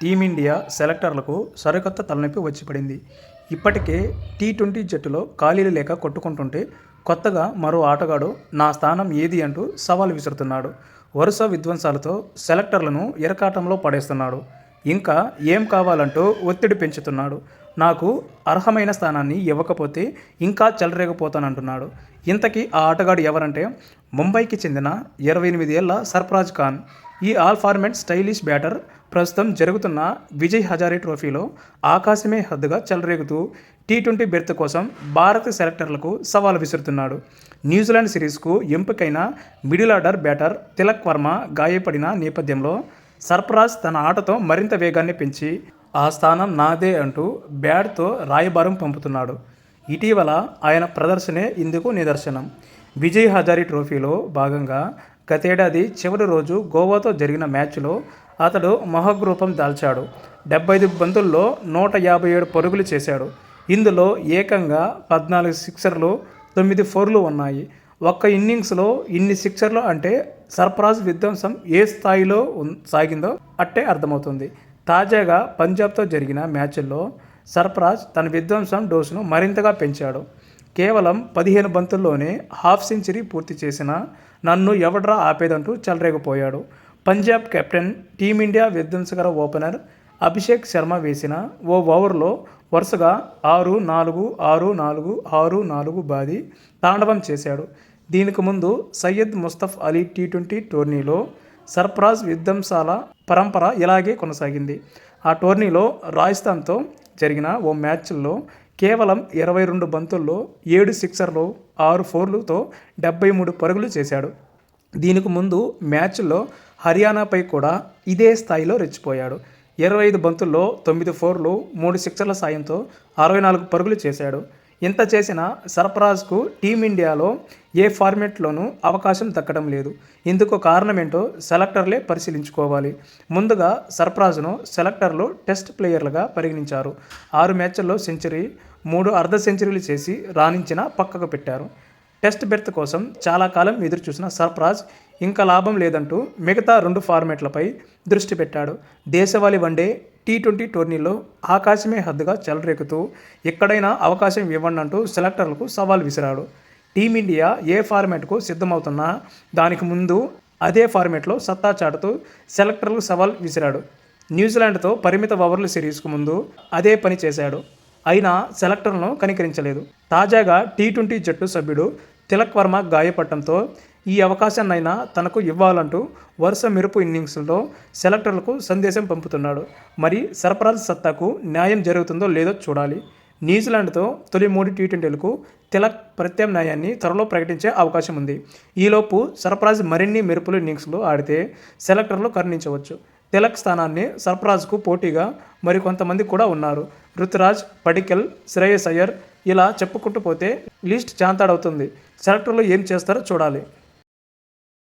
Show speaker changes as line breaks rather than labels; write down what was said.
Team India సెలెక్టర్లకు సరికొత్త తలనొప్పి వచ్చి పడింది. ఇప్పటికే టీ20 జట్టులో ఖాళీలు లేక కొట్టుకుంటుంటే కొత్తగా మరో ఆటగాడు నా స్థానం ఏది అంటూ సవాల్ విసురుతున్నాడు. వరుస విధ్వంసాలతో సెలెక్టర్లను ఇరకాటంలో పడేస్తున్నాడు. ఇంకా ఏం కావాలంటూ ఒత్తిడి పెంచుతున్నాడు. నాకు అర్హమైన స్థానాన్ని ఇవ్వకపోతే ఇంకా చెలరేగిపోతానంటున్నాడు. ఇంతకీ ఆ ఆటగాడు ఎవరంటే ముంబైకి చెందిన 28 ఏళ్ల సర్ఫరాజ్ ఖాన్. ఈ ఆల్ ఫార్మాట్ స్టైలిష్ బ్యాటర్ ప్రస్తుతం జరుగుతున్న విజయ్ హజారే ట్రోఫీలో ఆకాశమే హద్దుగా చెలరేగుతూ టీ20 బెర్త్ కోసం భారత సెలెక్టర్లకు సవాల్ విసురుతున్నాడు. న్యూజిలాండ్ సిరీస్కు ఎంపికైన middle order batter Tilak Varma గాయపడిన నేపథ్యంలో సర్ఫరాజ్ తన ఆటతో మరింత వేగాన్ని పెంచి ఆ స్థానం నాదే అంటూ బ్యాట్తో రాయబారం పంపుతున్నాడు. ఇటీవల ఆయన ప్రదర్శనే ఇందుకు నిదర్శనం. విజయ్ హజారే ట్రోఫీలో భాగంగా గతేడాది చివరి రోజు గోవాతో జరిగిన మ్యాచ్లో అతడు మహోగ్రూపం దాల్చాడు. 75 బంతుల్లో 157 పరుగులు చేశాడు. ఇందులో ఏకంగా 14 సిక్సర్లు, 9 ఫోర్లు ఉన్నాయి. ఒక్క ఇన్నింగ్స్లో ఇన్ని సిక్సర్లు అంటే సర్ఫరాజ్ విధ్వంసం ఏ స్థాయిలో సాగిందో అట్టే అర్థమవుతుంది. తాజాగా పంజాబ్తో జరిగిన మ్యాచ్ల్లో సర్ఫరాజ్ తన విధ్వంసం డోసును మరింతగా పెంచాడు. కేవలం 15 బంతుల్లోనే హాఫ్ సెంచరీ పూర్తి చేసిన నన్ను ఎవడ్రా ఆపేదంటూ చెలరేగిపోయాడు. పంజాబ్ కెప్టెన్ టీమిండియా విధ్వంసకర ఓపెనర్ అభిషేక్ శర్మ వేసిన ఓ ఓవర్లో వరుసగా 6-4, 6-4, 6-4 బాది తాండవం చేశాడు. దీనికి ముందు సయ్యద్ ముస్తఫ్ అలీ టీ20 టోర్నీలో సర్ఫరాజ్ విధ్వంసాల పరంపర ఇలాగే కొనసాగింది. ఆ టోర్నీలో రాజస్థాన్తో జరిగిన ఓ మ్యాచ్లో కేవలం 22 బంతుల్లో 7 సిక్సర్లు, 6 ఫోర్లతో 73 పరుగులు చేశాడు. దీనికి ముందు మ్యాచ్లో హర్యానాపై కూడా ఇదే స్థాయిలో రెచ్చిపోయాడు. 25 బంతుల్లో 9 ఫోర్లు, 3 సిక్సర్ల సాయంతో 64 పరుగులు చేశాడు. ఇంత చేసిన సర్ఫరాజ్కు టీమిండియాలో ఏ ఫార్మాట్లోనూ అవకాశం దక్కడం లేదు. ఇందుకు కారణమేంటో సెలెక్టర్లే పరిశీలించుకోవాలి. ముందుగా సర్ఫరాజ్ను సెలెక్టర్లు టెస్ట్ ప్లేయర్లుగా పరిగణించారు. 6 మ్యాచ్ల్లో సెంచరీ, 3 అర్ధ సెంచరీలు చేసి రాణించిన పక్కకు పెట్టారు. టెస్ట్ బెర్త్ కోసం చాలా కాలం ఎదురుచూసిన సర్ఫరాజ్ ఇంకా లాభం లేదంటూ మిగతా 2 ఫార్మాట్లపై దృష్టి పెట్టాడు. దేశవాళీ వన్డే, టీ20 టోర్నీలో ఆకాశమే హద్దుగా చెలరేగుతూ ఎక్కడైనా అవకాశం ఇవ్వండి అంటూ సెలెక్టర్లకు సవాల్ విసిరాడు. టీమిండియా ఏ ఫార్మాట్కు సిద్ధమవుతున్నా దానికి ముందు అదే ఫార్మాట్లో సత్తా చాటుతూ సెలెక్టర్లకు సవాల్ విసిరాడు. న్యూజిలాండ్తో పరిమిత ఓవర్ల సిరీస్కు ముందు అదే పని చేశాడు. అయినా సెలెక్టర్లను కనికరించలేదు. తాజాగా టీ20 జట్టు సభ్యుడు తిలక్ వర్మ గాయపడటంతో ఈ అవకాశాన్నైనా తనకు ఇవ్వాలంటూ వరుస మెరుపు ఇన్నింగ్స్లో సెలెక్టర్లకు సందేశం పంపుతున్నాడు. మరి సర్ఫరాజ్ సత్తాకు న్యాయం జరుగుతుందో లేదో చూడాలి. న్యూజిలాండ్తో తొలి 3 టీ20లకు తిలక్ ప్రత్యామ్నాయాన్ని త్వరలో ప్రకటించే అవకాశం ఉంది. ఈలోపు సర్ఫరాజ్ మరిన్ని మెరుపులు ఇన్నింగ్స్లు ఆడితే సెలెక్టర్లు కరుణించవచ్చు. తిలక్ స్థానాన్ని సర్ఫరాజ్కు పోటీగా మరికొంతమంది కూడా ఉన్నారు. రుతురాజ్, పడికల్, శ్రేయస్ అయ్యర్ ఇలా చెప్పుకుంటూ పోతే లిస్ట్ జాంతాడవుతుంది. సెలెక్టర్లు ఏం చేస్తారో చూడాలి.